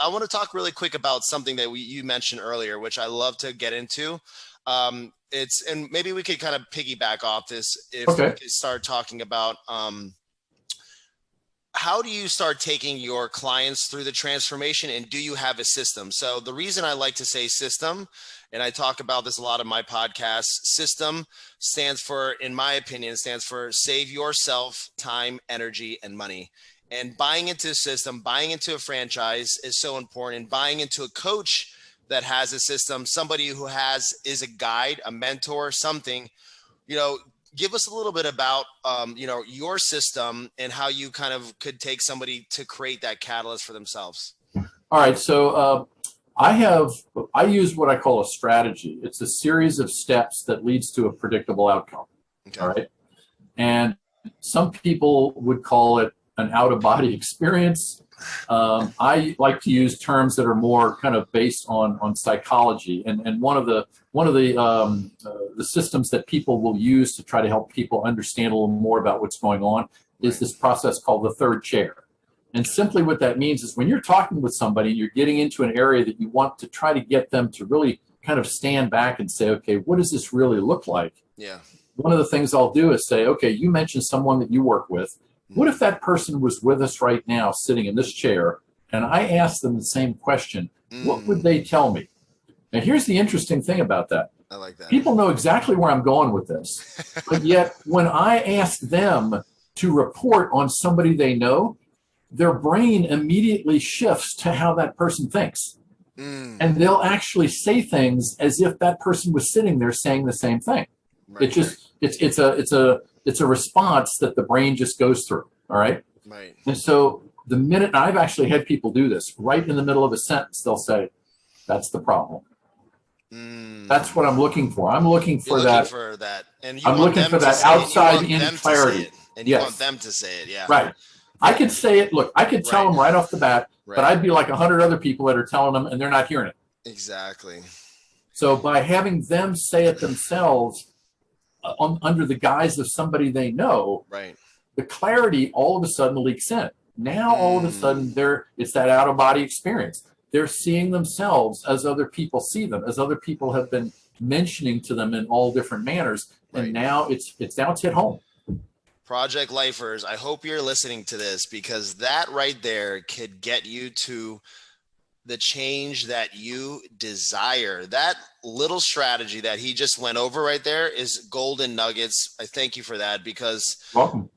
I want to talk really quick about something that you mentioned earlier, which I love to get into. And maybe we could kind of piggyback off this if we Okay. could start talking about how do you start taking your clients through the transformation, and do you have a system? So the reason I like to say system, and I talk about this a lot in my podcast, system stands for, in my opinion, stands for save yourself time, energy, and money. And buying into a system, buying into a franchise is so important. Buying into a coach that has a system, somebody who is a guide, a mentor, something, you know, give us a little bit about, your system and how you kind of could take somebody to create that catalyst for themselves. All right. So I use what I call a strategy. It's a series of steps that leads to a predictable outcome. Okay. All right. And some people would call it an out-of-body experience. I like to use terms that are more kind of based on psychology, and one of the systems that people will use to try to help people understand a little more about what's going on is this process called the third chair. And simply what that means is when you're talking with somebody, you're getting into an area that you want to try to get them to really kind of stand back and say, okay, what does this really look like? Yeah. One of the things I'll do is say, okay, you mentioned someone that you work with. What if that person was with us right now, sitting in this chair, and I asked them the same question? What would they tell me? Now, here's the interesting thing about that. I like that. People know exactly where I'm going with this, but yet when I ask them to report on somebody they know, their brain immediately shifts to how that person thinks. And they'll actually say things as if that person was sitting there saying the same thing. Right. It's a response that the brain just goes through. All right. Right. And so the minute I've actually had people do this right in the middle of a sentence, they'll say, that's the problem. That's what I'm looking for. I'm looking for that. And I'm looking for that outside in clarity. And you want them to say it. Yeah. Right. I could say it. Look, I could tell them right off the bat, Right. but I'd be like 100 other people that are telling them and they're not hearing it. Exactly. So by having them say it themselves under the guise of somebody they know, right, the clarity all of a sudden leaks in. Now all of a sudden it's that out of body experience. They're seeing themselves as other people see them, as other people have been mentioning to them in all different manners. And Right. now it's hit home. Project Lifers, I hope you're listening to this, because that right there could get you to the change that you desire. That little strategy that he just went over right there is golden nuggets. I thank you for that, because Welcome.